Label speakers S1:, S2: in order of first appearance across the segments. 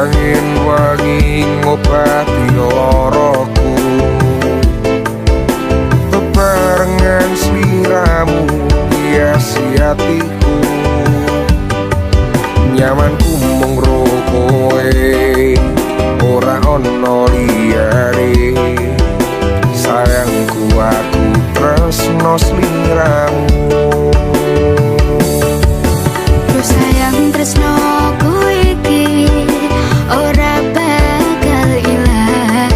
S1: angin wangi ngobati loroku, bebarengan sliramu hiasi hatiku. Nyamanku mung ro kowe, ora ono liyane. Sayangku aku tresno sliramu.
S2: Sayang tresnoku iki ora bakal ilang.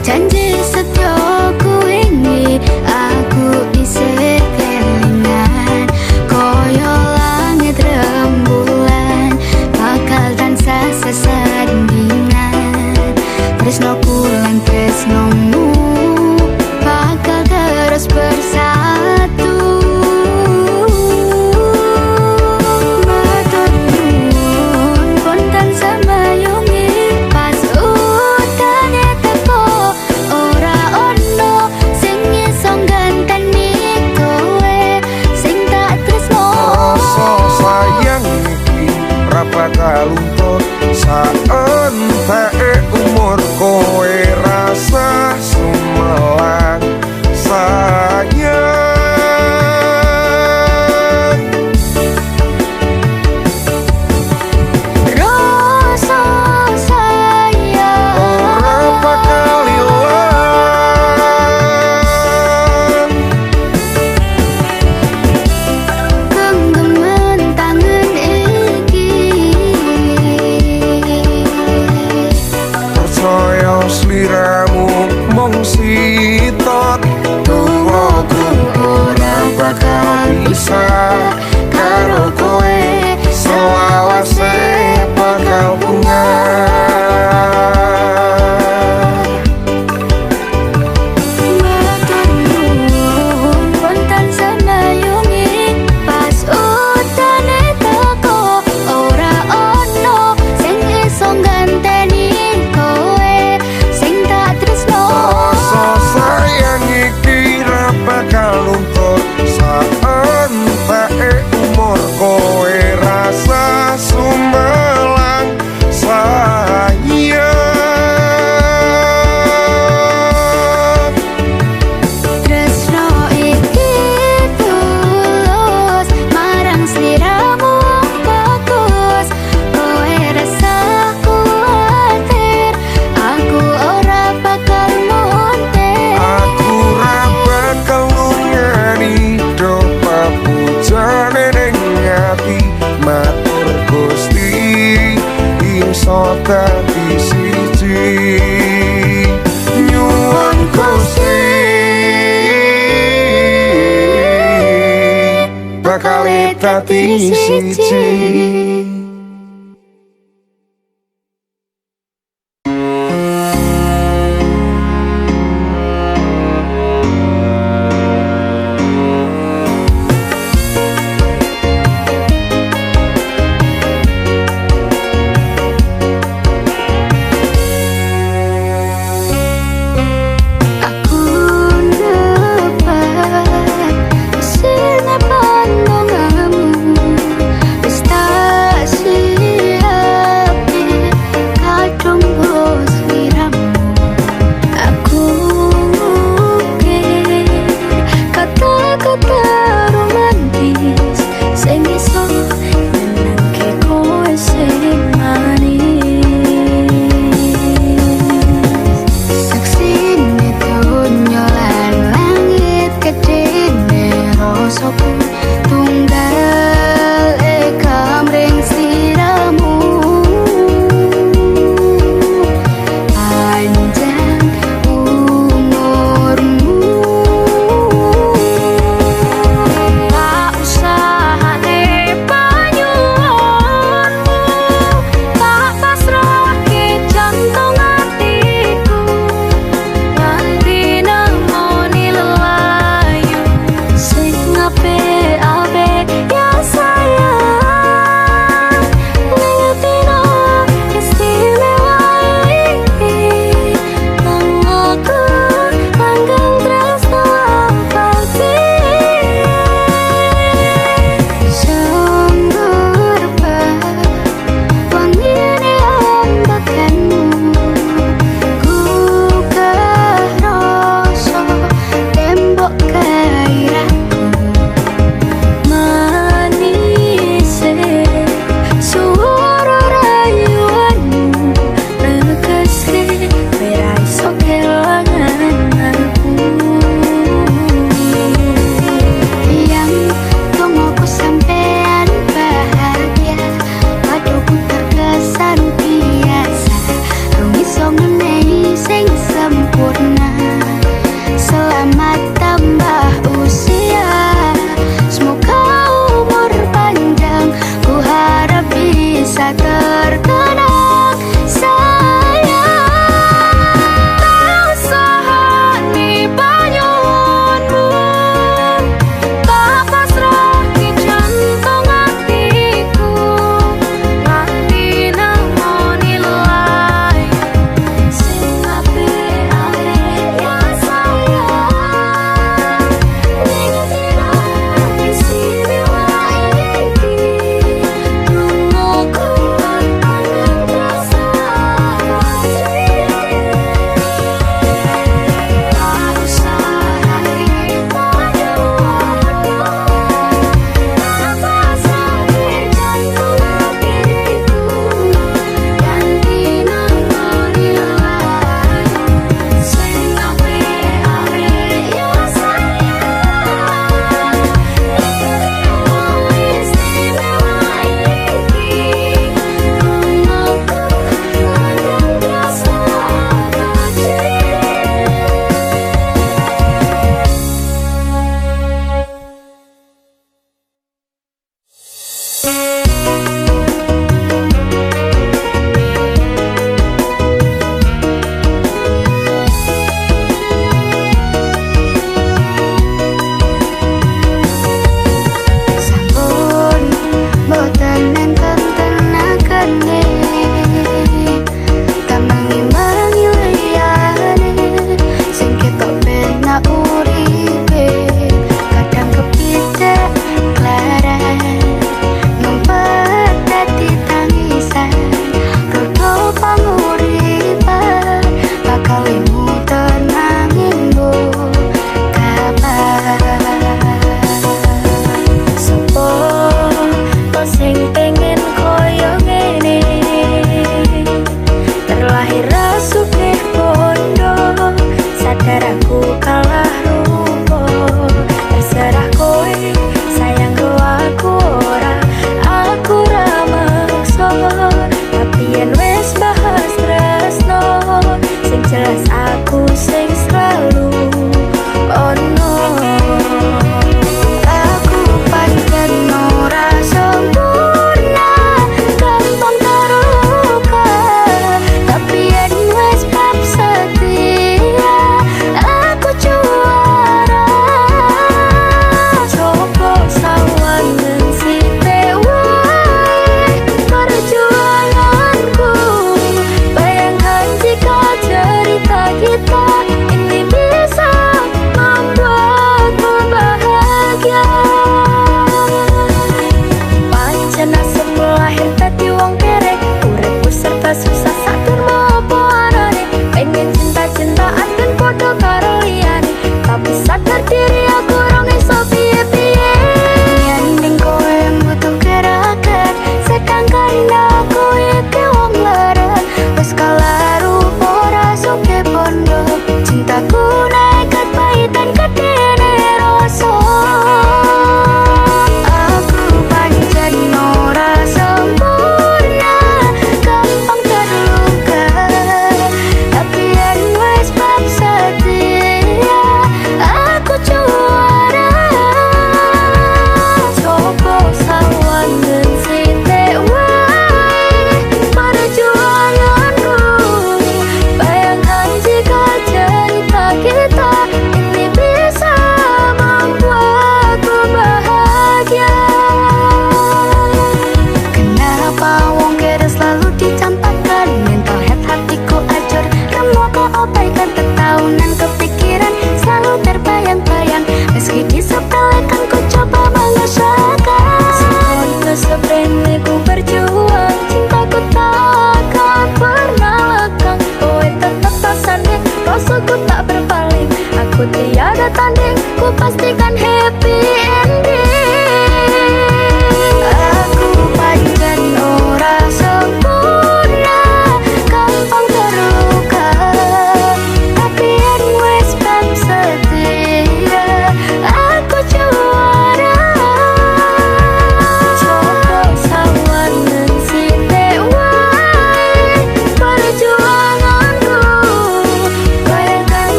S2: Janji setyaku ini aku isih kelingan. Koyo langit rembulan bakal tansah sesandingan. Tresnoku lan tresnomu bakal terus bersatu.
S1: Bakal luntur saentek umur kowe rasa sumelang sayang.
S2: Rasa sayang
S1: ora bakal ilang.
S2: genggaman tangan
S1: Percaya sliramu mung sitot, tuwaku ora bakal bisa karo kowe, selawase bakal pungan.
S2: matur nuwun kontan semayungi pas utane teko. Ora ono sing iso ngganteni kowe sing tak tresno.
S1: Rasa sayang iki ra bakal luntur saentek umur kowe rasa sumelang sayang.
S2: Tresno iki tulus marang sliramu bagus. Kowe rasa kuatir aku ora bakal muntir.
S1: Aku ra bakal lungani do papujane ning ati. Matur Gusti iso dadi siji. Nyuwun Gusti bakal dadi siji.
S2: Aku nepat sing pandongamu wis tak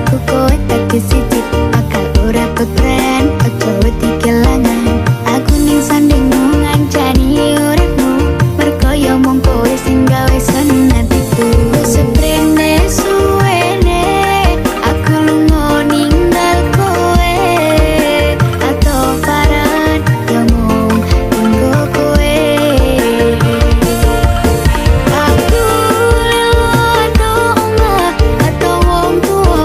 S2: aku kowe dadi siji bakal ora keren aja wedi kelangan aku ning sandingmu ngancani uripmu mergo yo mung kowe sing gawe seneng atiku seprene suwene aku lunga ninggal kowe atau paran yo mung nggo kowe aku lewat omah atau wong tuwa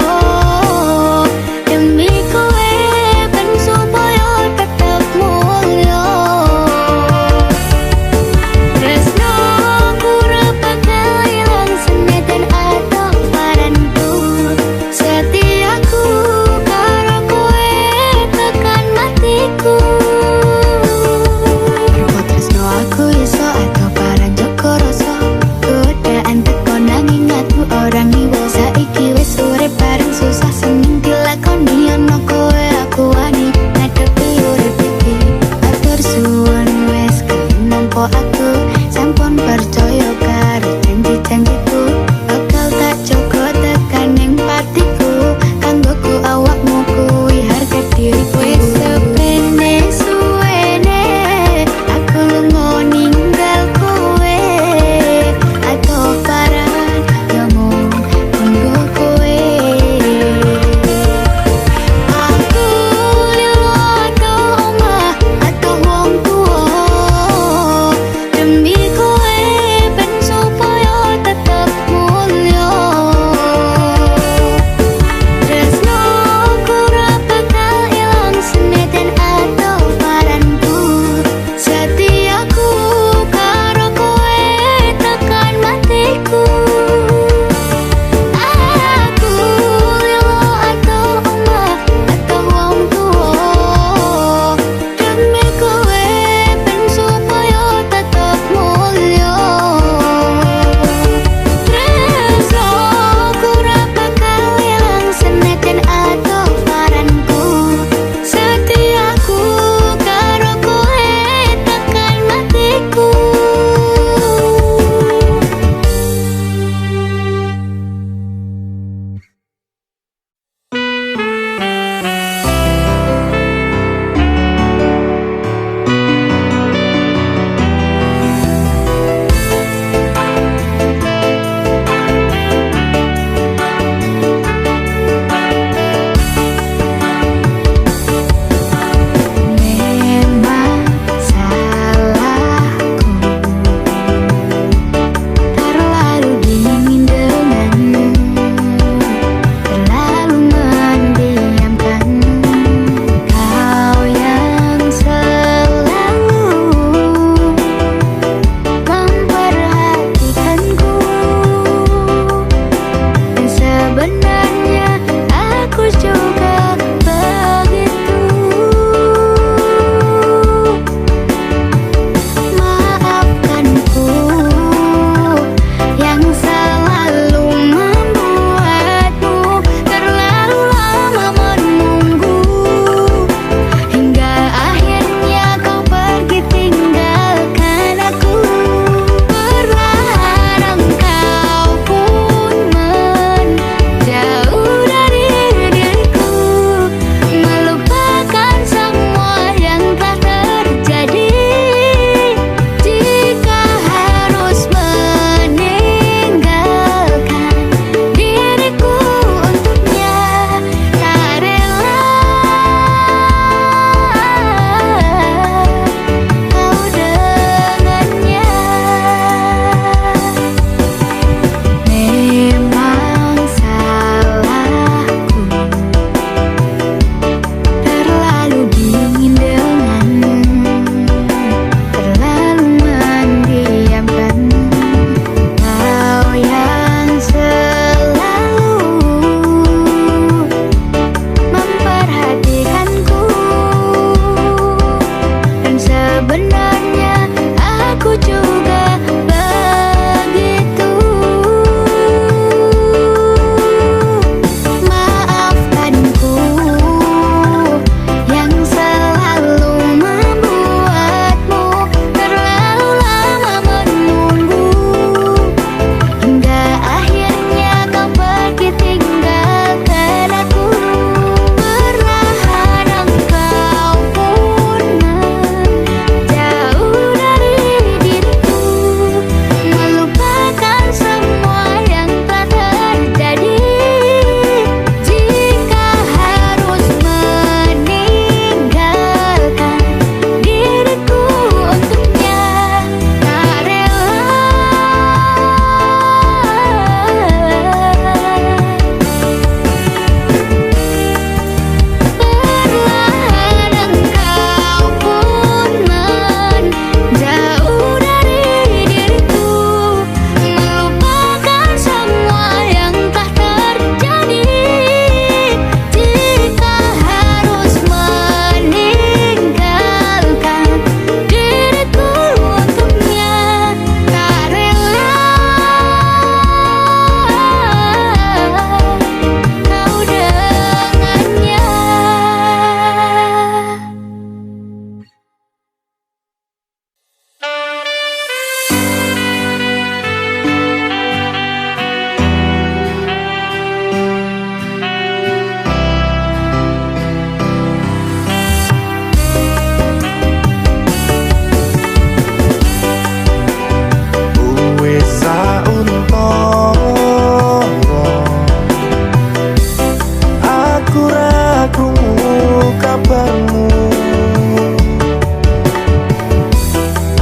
S1: kabarmu.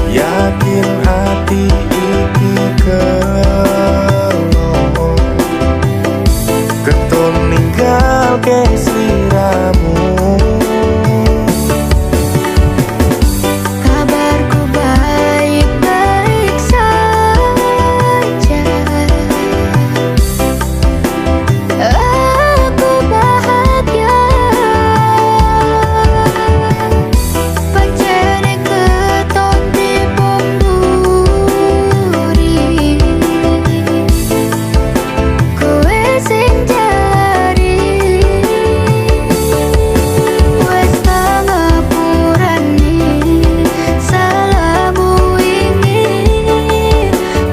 S1: Yakin hati iki kelo keton ninggal ke sliramu.
S2: Kabarku baik-baik saja. Aku bahagia. Pancene keton dibom buri. Kowe sing jalari. Wes tak ngapurani salahmu ini.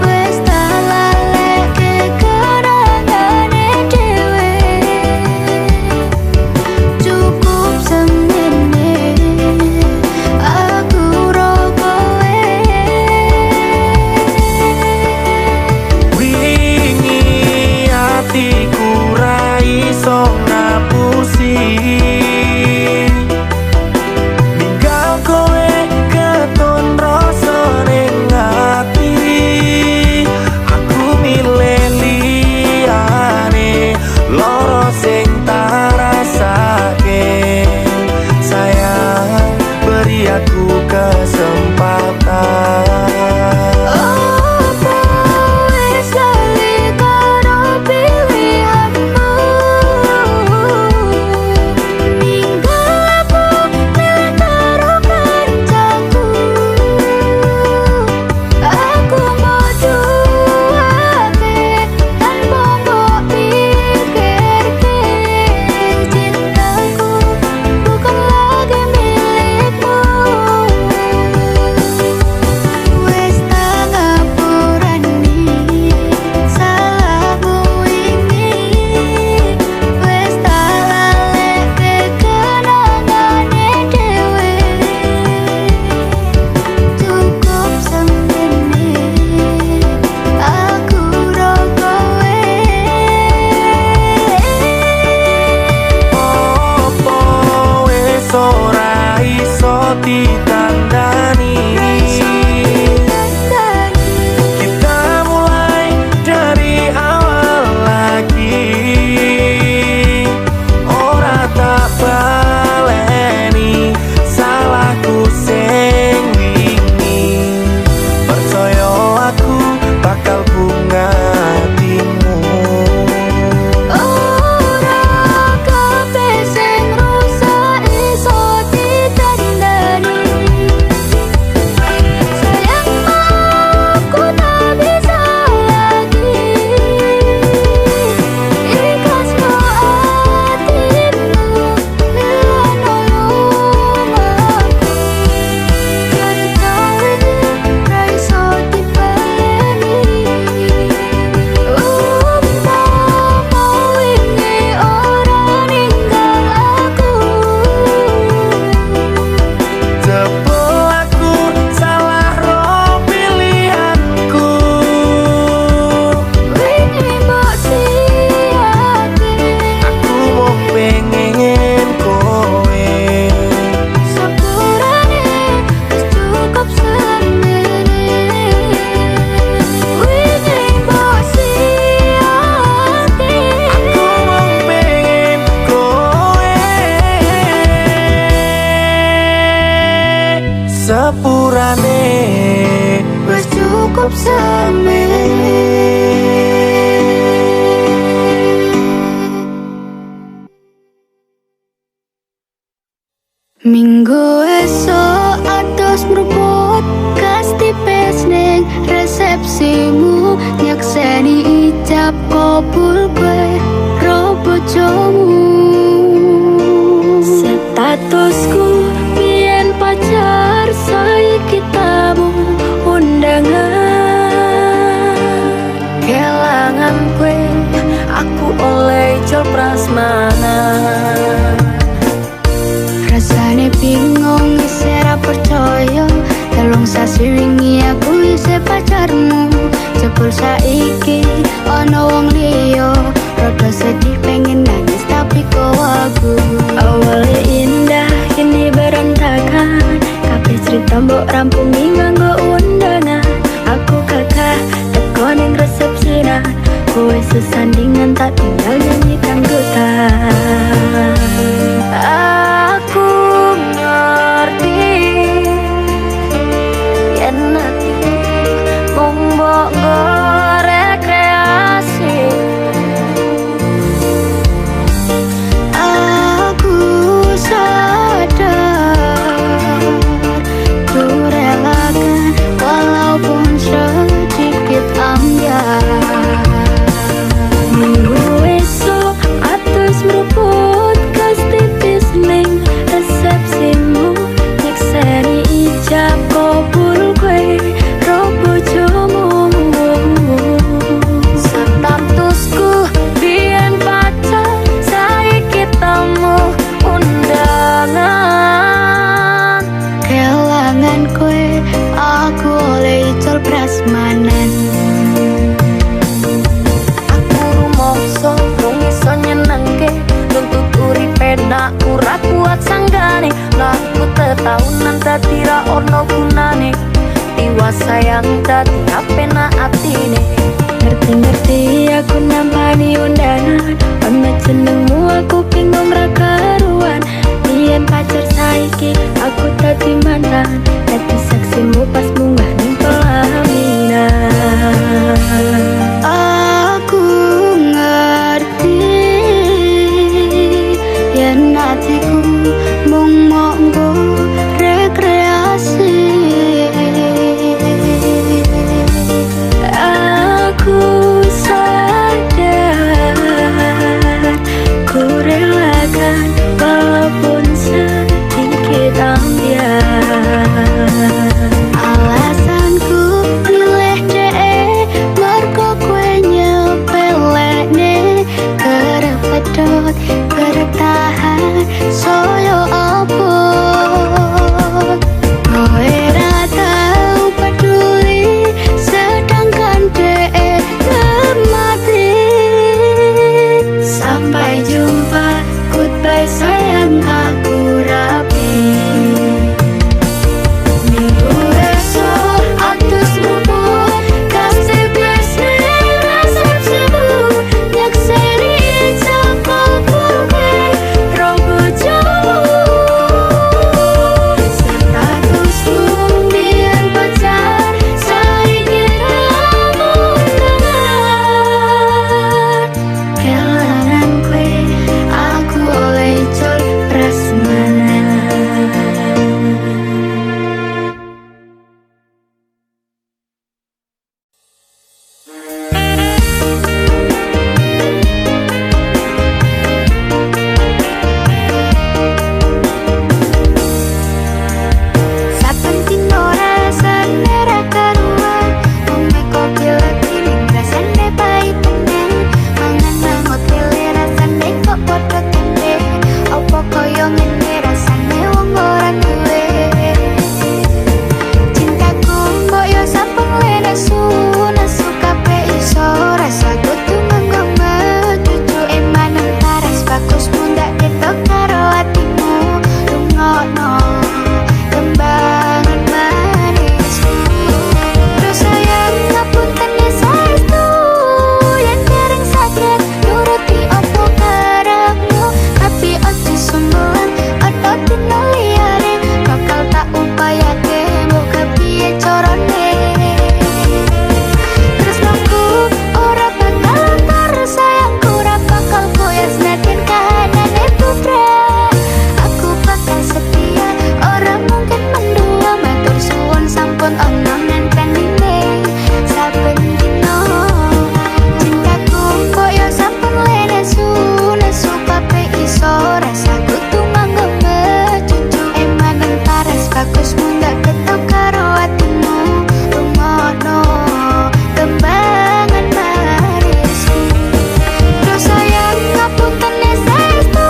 S2: Wes tak laleke kenangane dhewe. Cukup semene aku ro kowe.
S1: Wingi hatiku ra iso ngapusi ninggal kowe keton rasa ning ati. Aku milih liyane loro sing tak rasake. Sayang beri aku kesempatan.
S2: Apa wes lali karo pilihanmu? Ninggal aku milih karo kancaku. Aku mau duake tanpa mbok pikirke. Cintaku bukan lagi milikmu. Wes tak ngapurani salahmu ini. Wes tak laleke kenangane dhewe. Cukup semene aku ro kowe.
S1: Opo wis ora iso ditandani. Kita mulai dari awal lagi. Ora tak baleni salahku sing wingi. Percaya aku bakal bunga hatimu.
S2: Ora kabeh sing rusak iso ditandani. Sayang aku tak bisa lagi. Ikhlasmu hatimu bila nolong aku. Cerita ini ra iso dipaleni. Umpama wingi ora ninggal aku.
S1: Jebul aku salah ro pilihanku.
S2: Wingi mbok siake.
S1: Aku mau pengen kowe.
S2: Sepurane wis cukup semene. Wingi mbok siake.
S1: Aku mau pengen kowe. Sepurane
S2: Wis cukup semene. Minggu esok atus mruput kasti pes ning resepsimu. Nyakseni ijab kabul kowe ro bojomu. Statusku biyen pacar saiki tamu undangan. Kelangan kowe aku oleh jol prasmanan. Rasane bingung isih ra percaya. Telung sasi wingi aku isih pacarmu. Jebul saiki ana wong liya. Rada sedih pengen nangis tapi kok aku awale indah prasmanan.
S3: Aku rumangsa rung iso nyenengke, nuntut uripe nak ora kuat sanggane. Laku tetaunan dadi ra ono gunane, tiwas sayang dadi apenak atine.
S2: Ngerti-ngerti aku nampani undangan, ono jenengmu aku bingung ra karuan. Biyen pacar saiki aku dadi mantan, dadi saksimu pas munggah ning pelaminan. Aku ngerti yen hatiku mung monggo rekreasi. Aku sadar ku relakan walaupun sedikit ambiar. Alasanku milih dhek mergo kowe nyepelekne, kerep pedot kerep tahan soyo apa. Kowe ra tau peduli sedangkan dhek mati. Sampai jumpa, goodbye sayang, aku rapi. Minggu esok atus rubuh, kasih biasa resepsimu. Nyakseni cakal kowe rogo jauh. Statusmu biyen pacar, saiki ramu dengar. Kelangan kowe aku oleh col prasmanan. Saben dino rasane ra karuan, wonge kopi lagi ning rasane pahit meneh. Mangan nang hotel rasane kok padha tempe, opo koyo ngene rasane wong ora duwe. Cintaku mbok yo sampun lenesu, nesu kabeh iso rasa kudu nganggo metuju emanem paras bagus mundak ketok karo atimu. Rungokno kembangan manisku. Terus sayang ngapunten ya saestu, yen dereng saged nuruti opo karepmu. Tapi ojo sumbelan, ana dina liyane bakal tak upayake, mbok kepiye carane. Tresnaku ora bakal antar, sayangku ora bakal koyo senajan kahanane putra. Aku bakal setia, ora mungkin mendua. Matur suwun sampun ana ngentenine saben dino. Cintaku koyo sampun lenesu, nesu kabeh iso rasa kudu nganggo metuju emanem paras bagus mundak ketok karo atimu. Rungokno kembangan manisku. Terus sayang ngapunten ya saestu,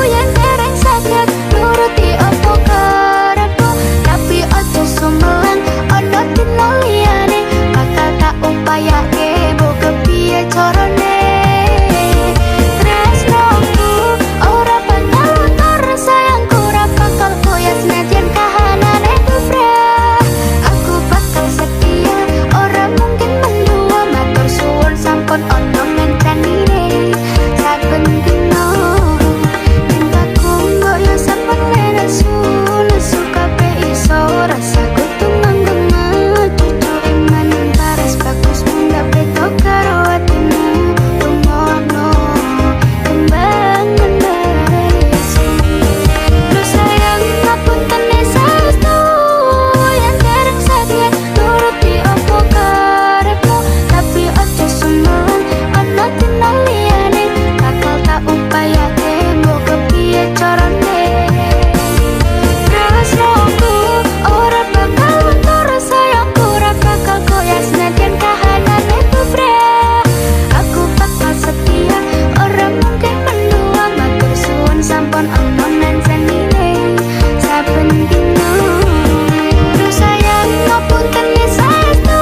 S2: yen dereng saged nuruti opo karepmu. Tapi ojo sumelan, ana dina liyane bakal tak upayake, mbok kepiye carane. Tresnoku ora bakal luntur, sayangku ora bakal koyo senajan kahanane putra. Aku bakal setia, ora mungkin mendua. Matur suwun sampun ana ngentenine saben dino. Cintaku mbok yo sampun lenesu, nesu kabeh iso rasa kudu nganggo metuju emanem paras bagus mundak ketok karo atimu. Rungokno kembangan manisku. Terus sayang ngapunten ya saestu, yen dereng saged nuruti opo karepmu. Tapi ojo sumelan, ana dina liyane bakal tak upayake, mbok kepiye carane. Tresnoku ora bakal luntur, sayangku ora bakal koyo senajan kahanane putra. Aku bakal setia, ora mungkin mendua. Matur suwun sampun ana ngentenine saben dino. Terus sayang ngapunten ya saestu,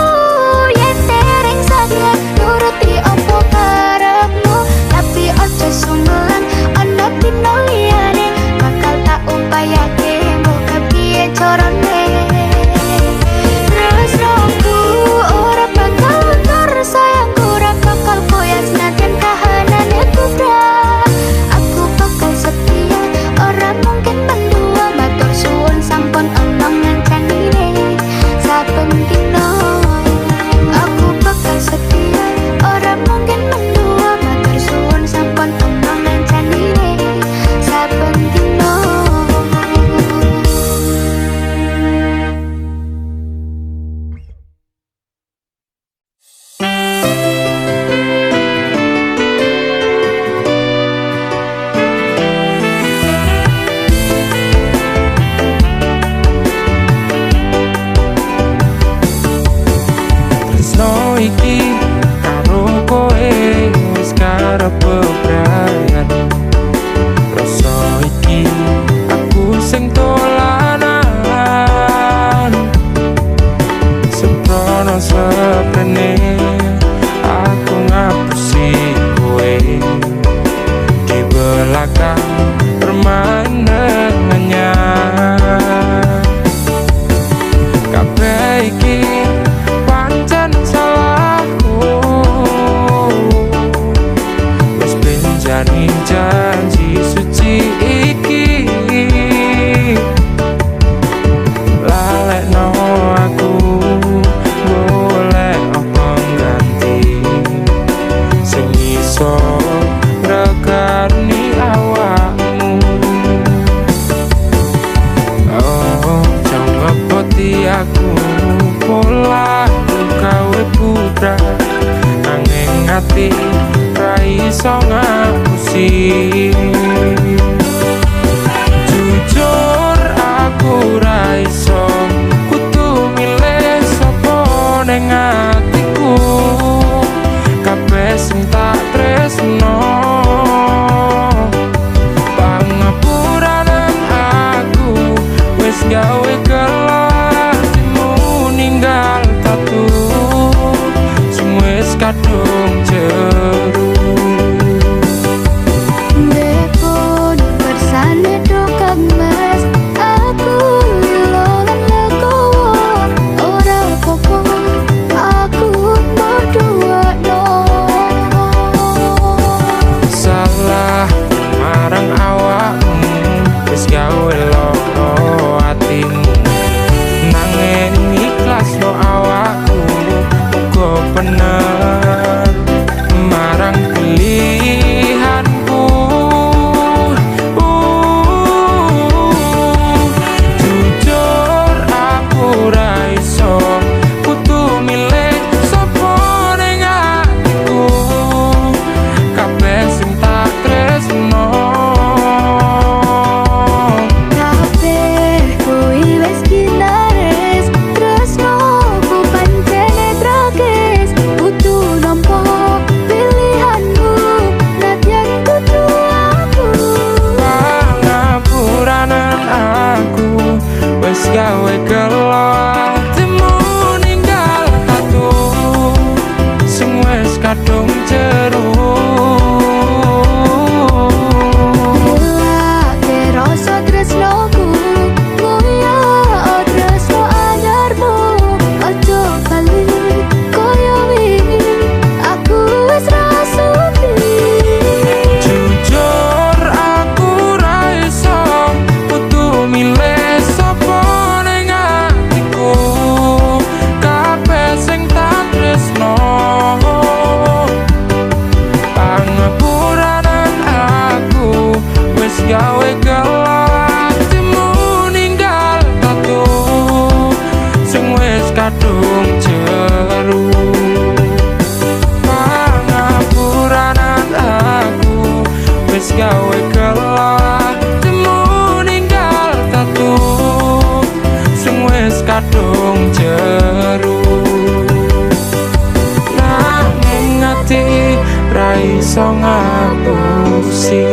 S4: melanggengkan permainannya. Kabeh iki pancen salahku, wis benjani janji suci iki. Lalekno aku boleh apa ganti sing iso regani awakmu. Oh, jauh ngepoti aku pola gawe putra nanging ati ra iso ngapusi. Jujur aku ra iso kudu milih sapa ning atiku. Kabeh sing tak tresno pangapuranan aku wis gawe kelatimu ninggal tatu sing wis kadung jeru.
S2: Depon bersane do kemas aku lolan legowo ora popo aku berdua no.
S4: Salah marang awakmu wis gawe loro atimu nanging ikhlas no awakku uga bener marang pilihanku. Jujur aku ra iso kudu milih sapa ning atiku. Kabeh sing tak tresno
S2: Kabeh kuwi wis kinares tresno ku pancene tragis kudu nampa pilihanmu nadyan kudu aku.
S4: pangapuranan aku wis gawe gelo atimu ninggal tatu sing wis kadung jeru.
S2: Lake rasa tresnoku ngoyo tresno anyarmu ojo bali koyo wingi aku wis rasuti.
S4: Jujur aku ra iso kudu milih sapa ning atiku. Kabeh sing tak tresno pangapuranan aku wis gawe kelatimu ninggal tatu sing wis kadung jeru. Pangapuranan aku wis gawe kelatimu ninggal tatu sing wis kadung jeru. Nanging ati ra iso ngapusi.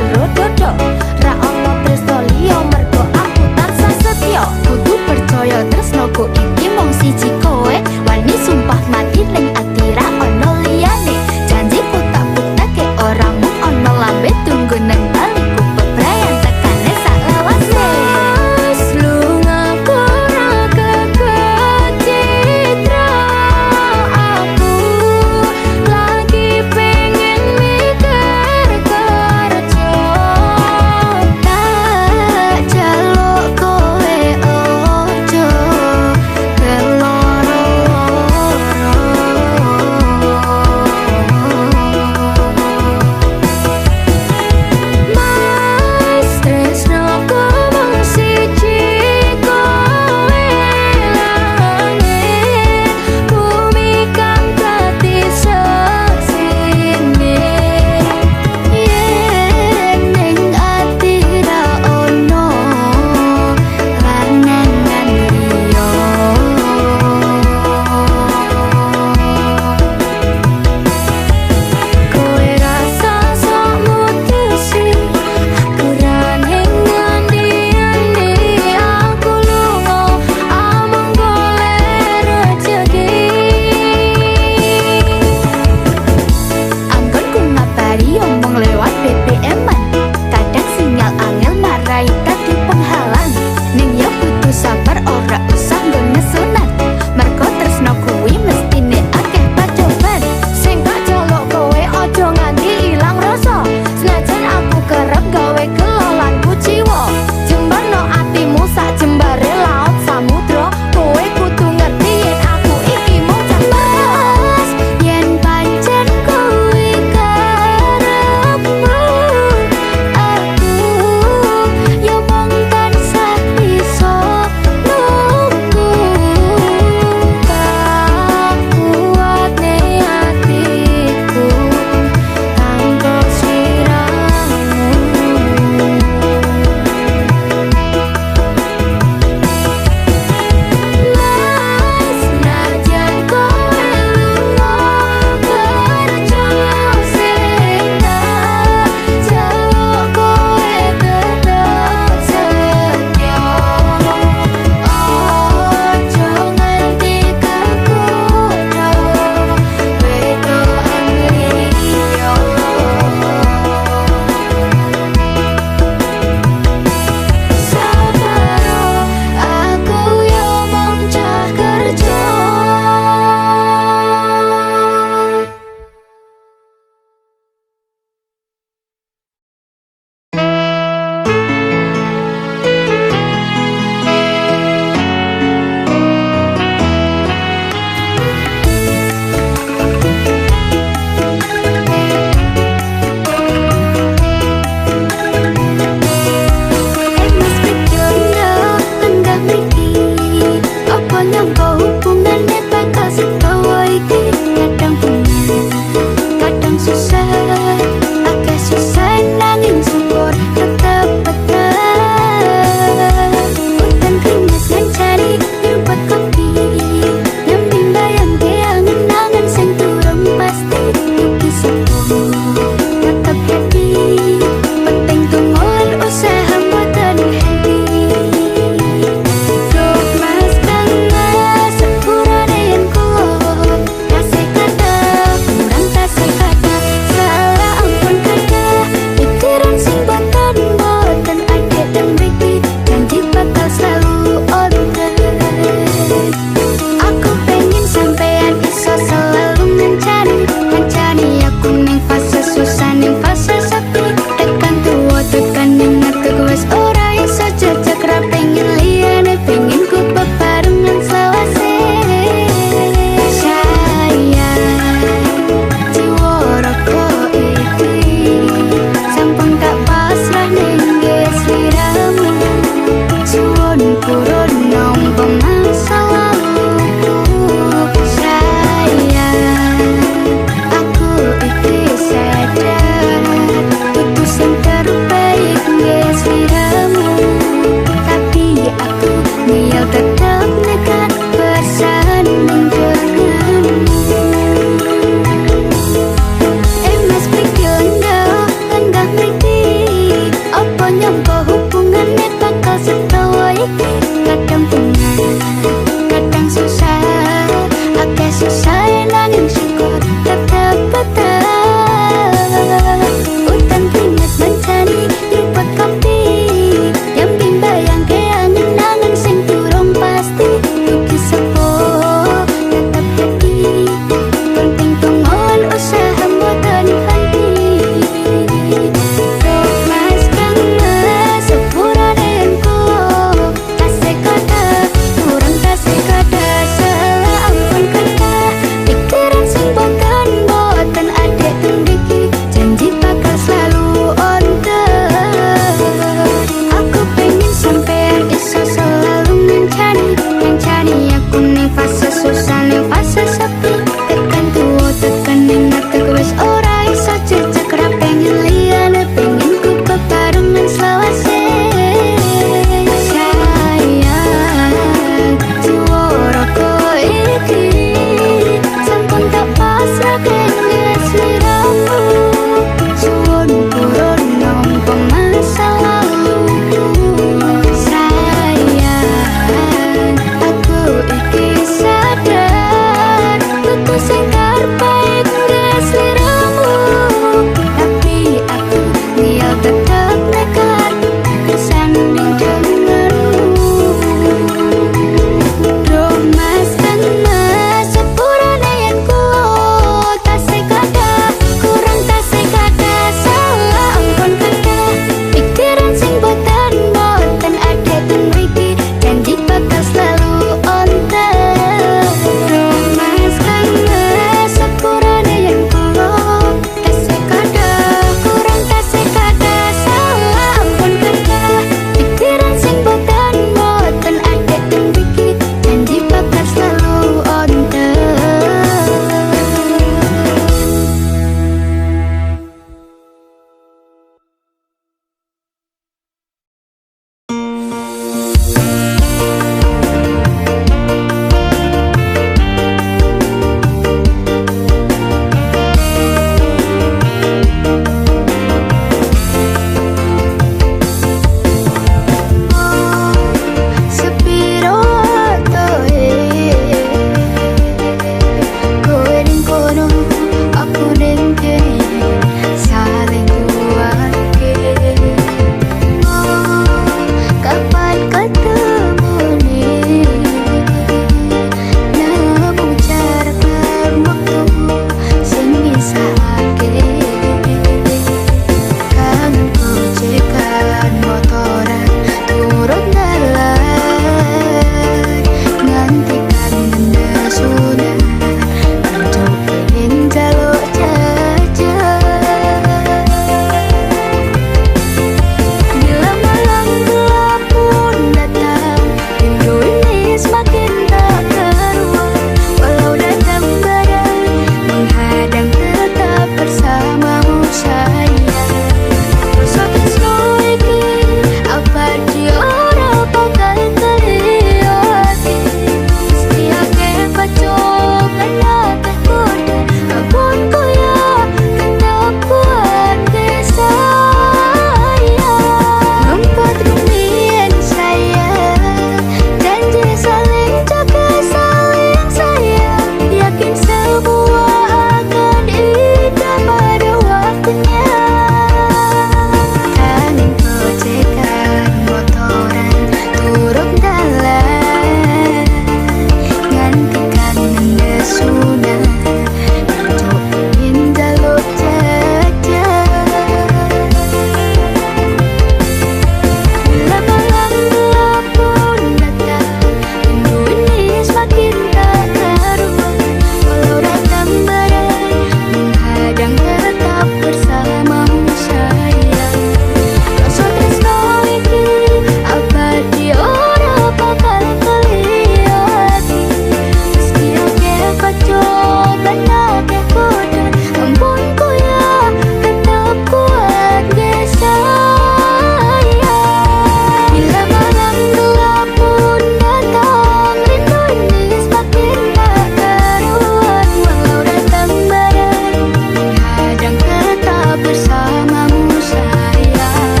S2: bersamamu sayang.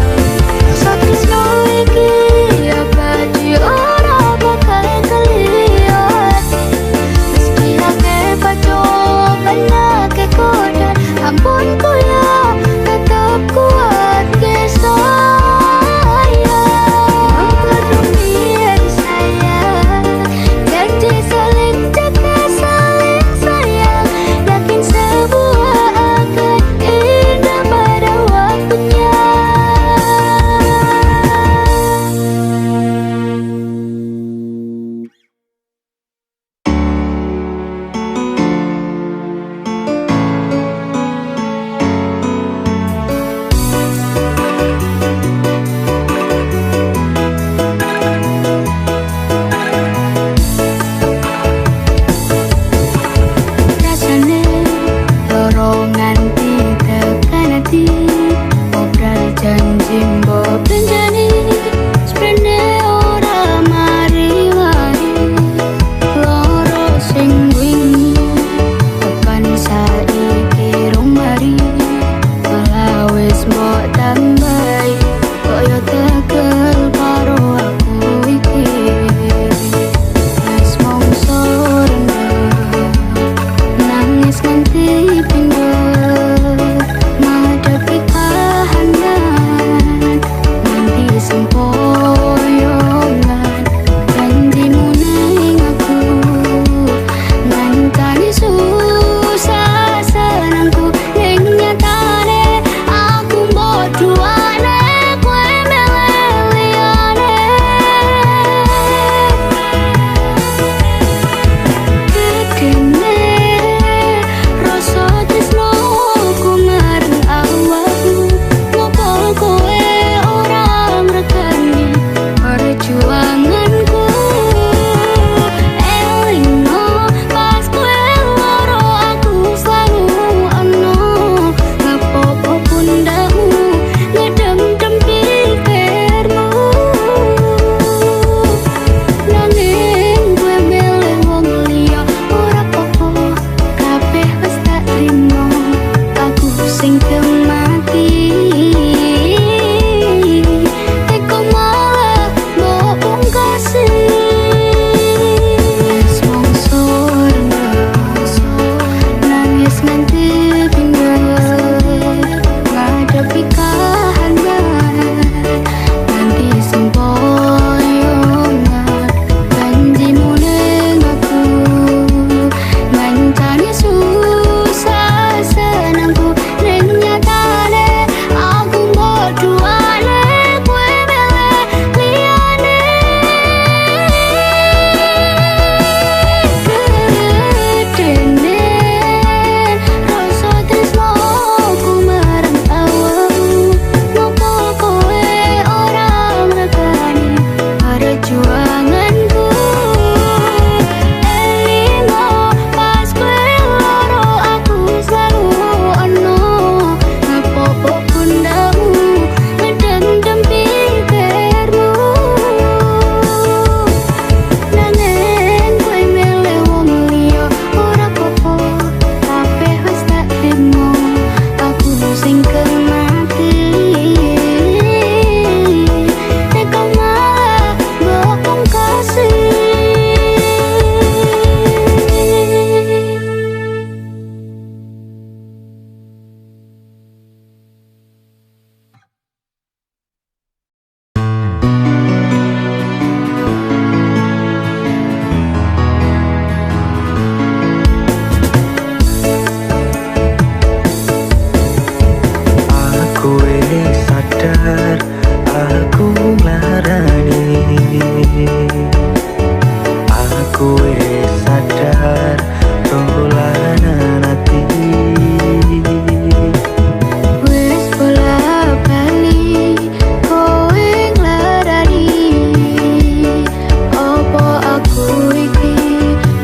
S2: Rasa tresno iki abadi ora bakal keliat. Meski akeh pacoban akeh godaan, ampun ku ya tetap kuat ke sayang. Memperdulikan sayang, janji saling jaga saling sayang, yakin sebuah akan indah pada waktunya. Rasane dorongan tekan hati, obral janji mbok benjani, seprene ora mari-mari. Loro sing wingi tekan saiki rong mari, malah wis mbok tambahi koyo tekel karo aku iki. Wis mongso rendah nangis nganti pindho, ngadepi kahanan nganti sempoyongan. Janjimu ning aku ngancani susah senengku, ning nyatane aku mbok duane kowe milih liyane. Gedene rasa tresnoku marang awakmu, ngopo kowe ora ngregani perjuanganku. Elingo pas kowe loro aku selalu ono, ngepopo pundakmu ngedem-dem pikirmu. Nanging kowe milih wong liya ora apa-apa, kabeh wis tak trimo, aku sing kemati. Teko malah mbok pungkasi. Wis mongso rendah nangis nganti pindho, ngadepi kahanan nganti sempoyongan. Janjimu ning aku ngancani susah senengku, ning nyatane aku mbok duane kowe milih liyane. Gedene rasa tresnoku marang awakmu, ngopo kowe ora ngregani perjuanganku. Elingo pas kowe loro aku selalu ono, ngepopo pundakmu ngedem-dem pikirmu. Nanging kowe milih wong liya ora apa-apa, kabeh wis tak trimo, aku sing kemati. Teko malah mbok pungkasi.
S1: Aku wis sadar, aku nglarani. Aku wis sadar, dolanan ati.
S2: Wis bola-bali kowe nglarani, opo aku iki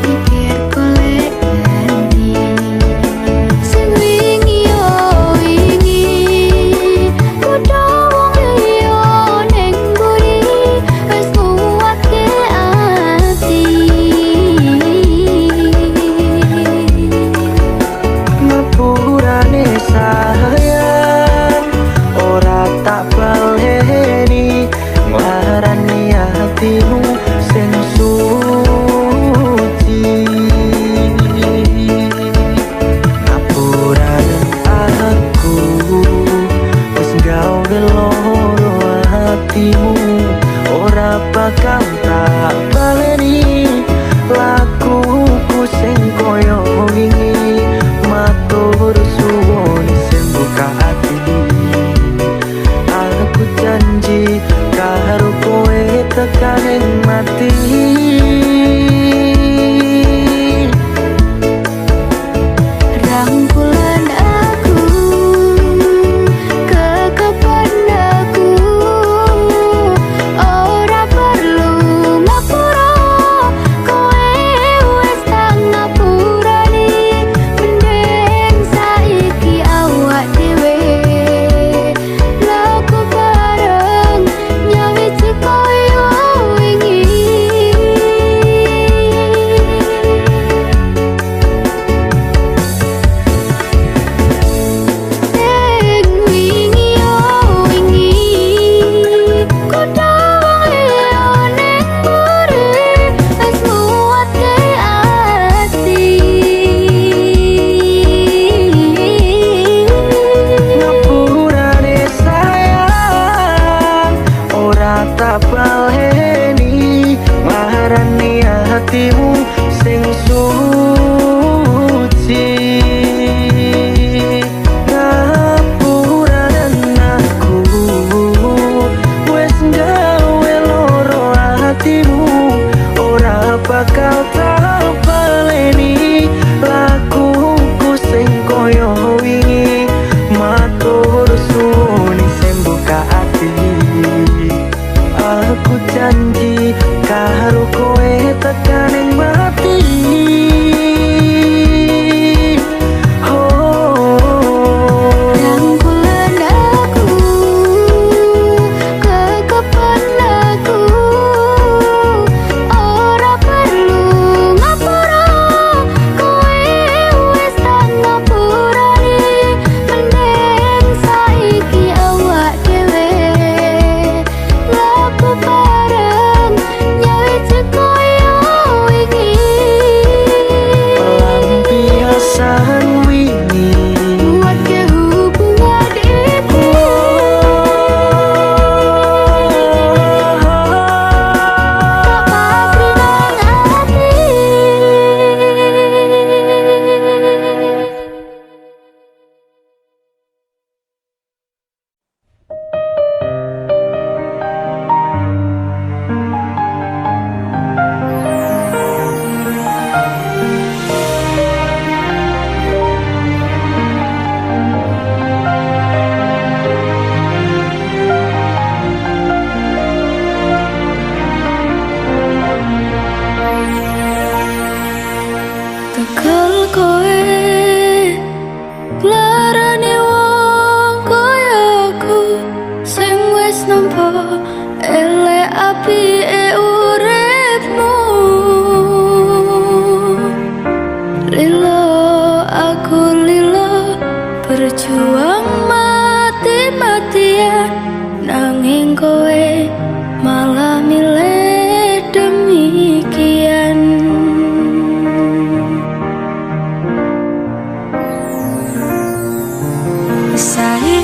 S2: pikir golek ganti. Sing wingi yo wingi, kudu wong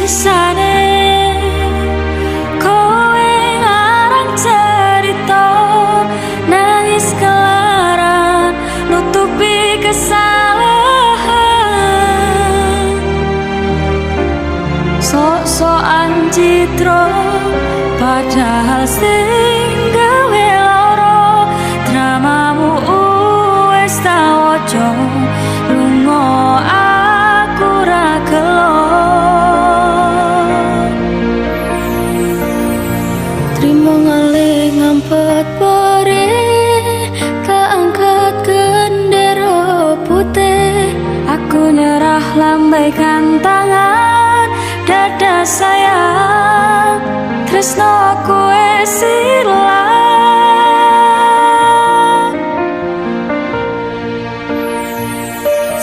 S3: saisane kowe ngarang cerita nangis kelaran nutupi kesalahan sok-sokan citra padahal sing gawe lara dramamu wis tak waca lunga aku ra gelo trimo ngalih ngampet pare tak angkat gendera putih aku nyerah lambaikan tangan dada sayang tresno kowe silang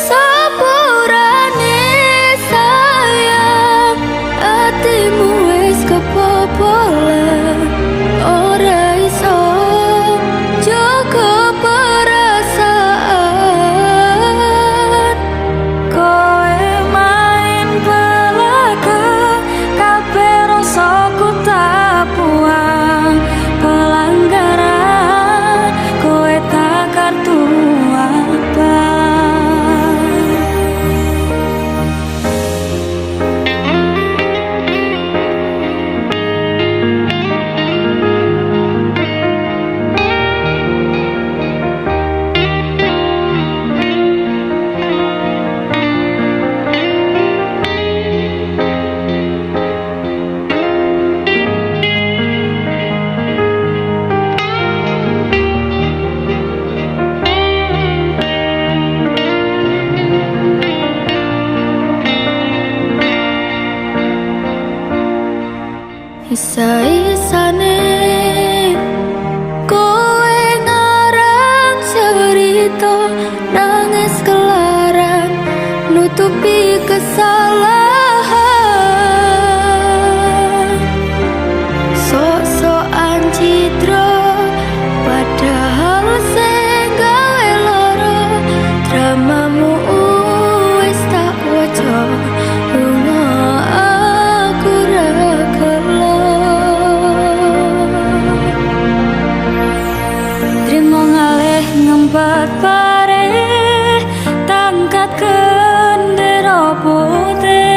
S3: sepurane sayang atimu wis kepopolan ora iso jaga perasaan kowe main belakang kabeh rasaku tak buang pelanggaran kowe tak kartu abang isa-isane kowe ngarang cerita nangis kelaran nutupi kesalahan sok-sokan citra padahal sing gawe lara dramamu wis tak waca lunga aku ra gelo trimo ngalih ngempet pare tangkat gendera putih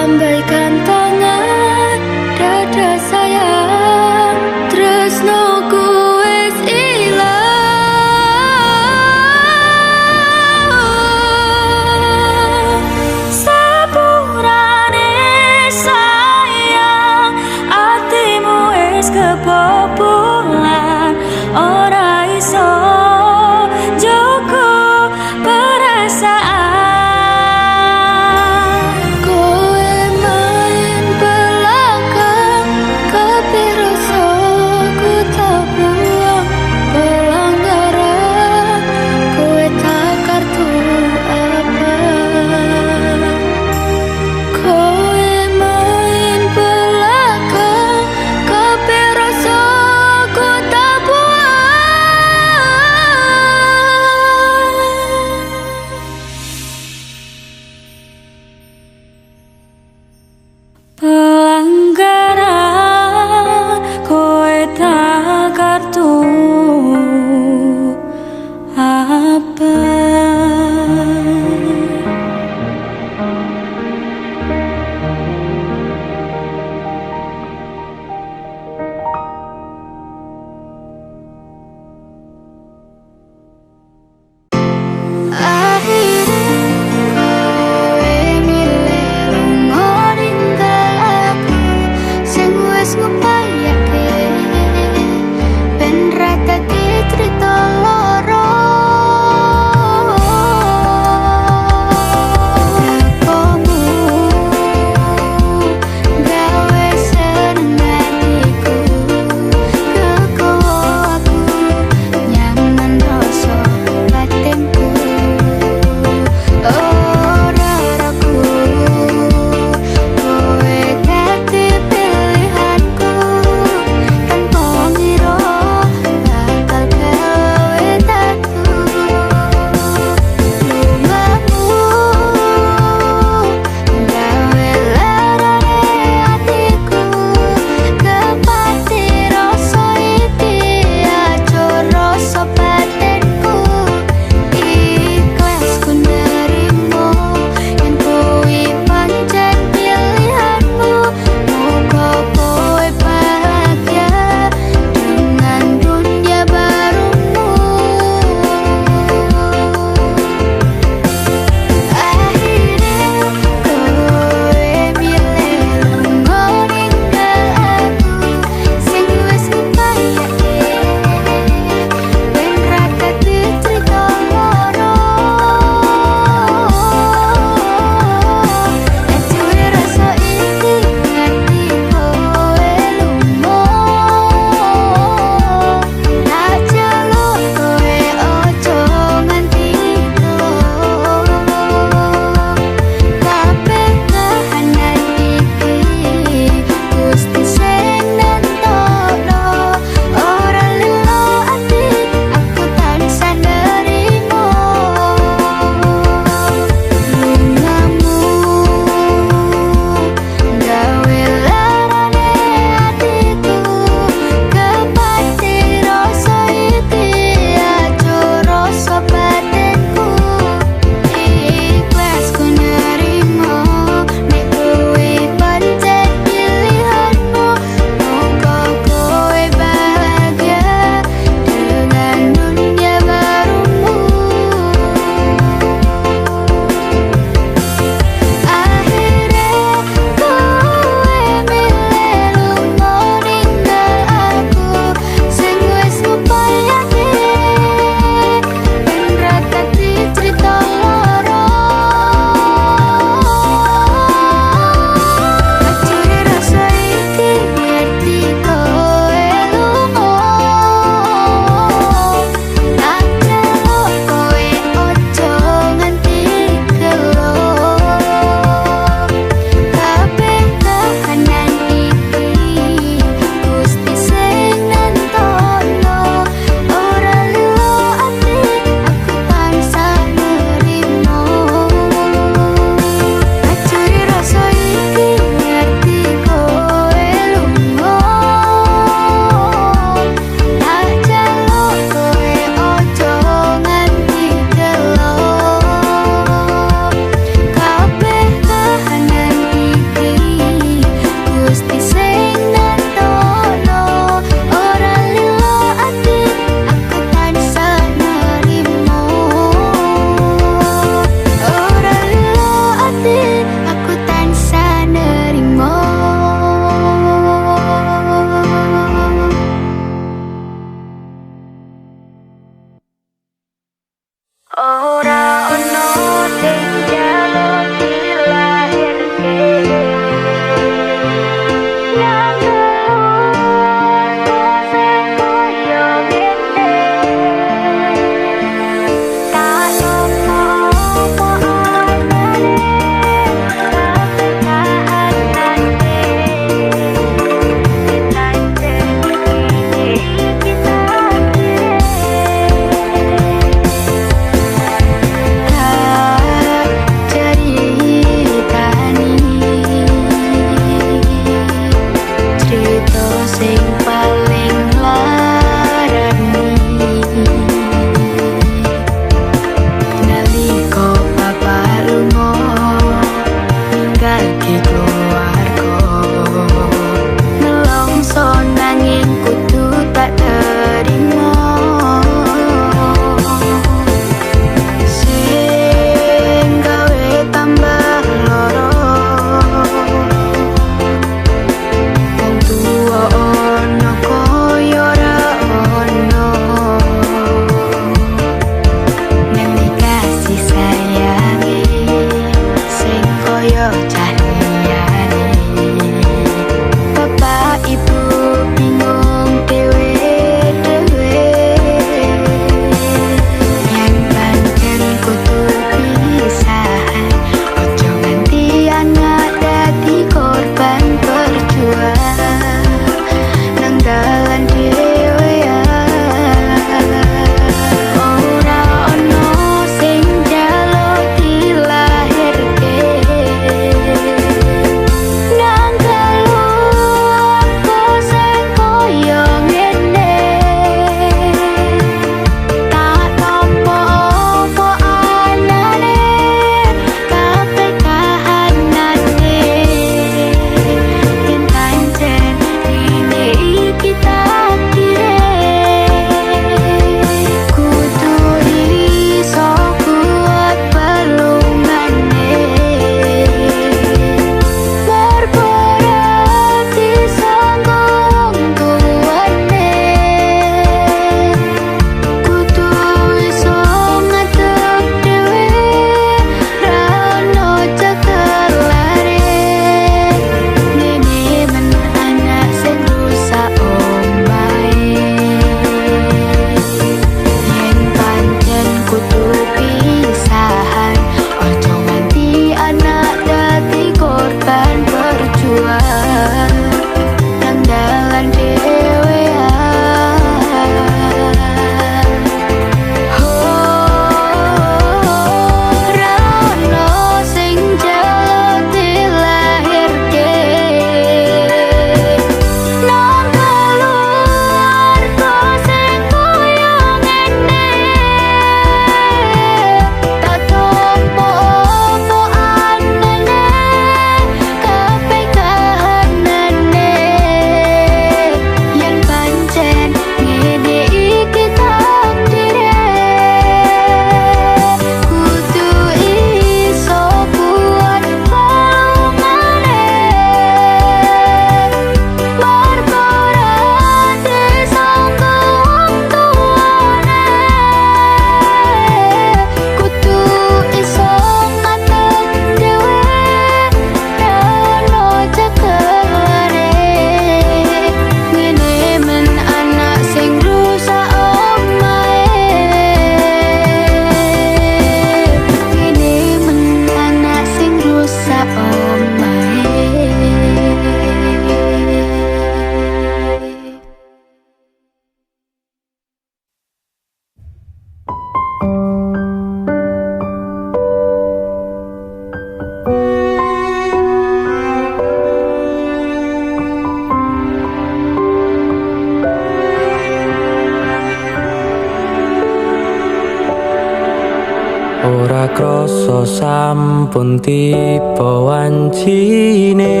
S4: rasa sampun tiba wancine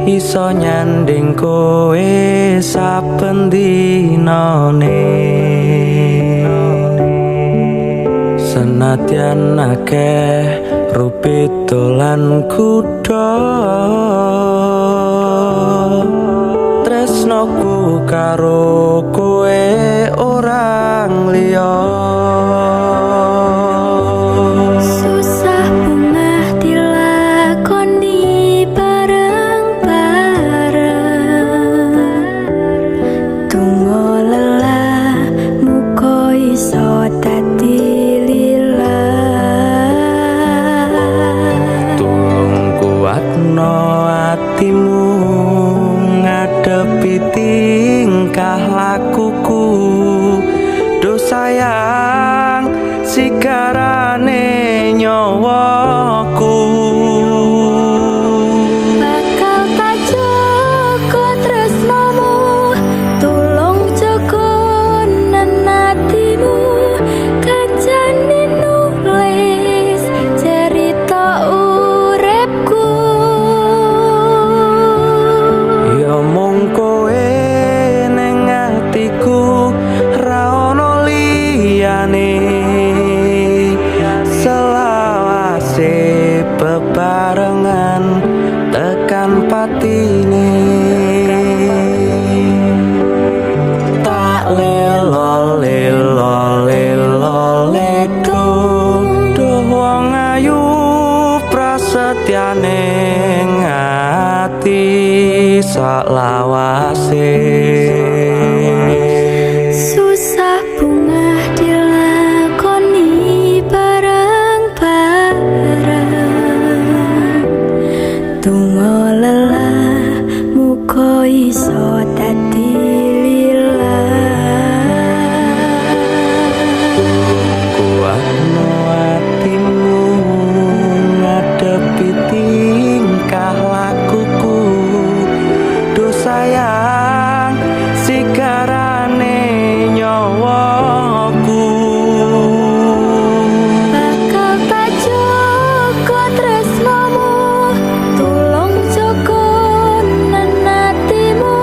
S4: iso nyanding kowe saben dinane senadyan akeh rupito lan kuda tresnoku karo kowe orang liya
S2: Susah bungah dilakoni bareng-bareng Tunggu lelah muka iso dadi lillah
S4: tulung kuatno atimu ngadepi tingkah lakuku do sayang sigarane nyawaku
S2: Bakal tak jaga tresnamu Tulung jaga nenatimu Kancane nulis cerita uripku
S4: ya mung kowe ning atiku ra ono liyane selawase bebarengan tekan patine tak lelo lelo lelo ledo do wong ayu prasetyane ngati saklawase
S2: Susah bungah dilakoni bareng-bareng Tunggu lelah muka iso dadi lillah
S4: kuatno atimu ngadepi tingkah lakuku do sayang sigarane nyawaku
S2: Bakal tak jaga tresnamu Tulung jaga nenatimu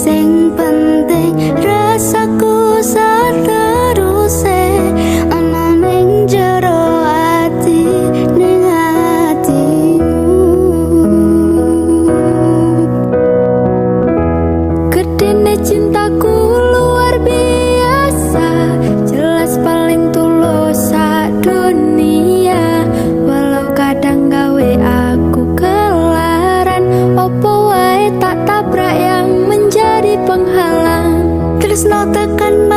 S2: Sing penting rasaku sateruse ana ning jero ati ning atimu. Gedene cintaku luar biasa, jelas paling tulus sadunia. Walau kadang gawe aku kelaran, opo wae tak tabrak yang menjadi penghalang. Tresno tekan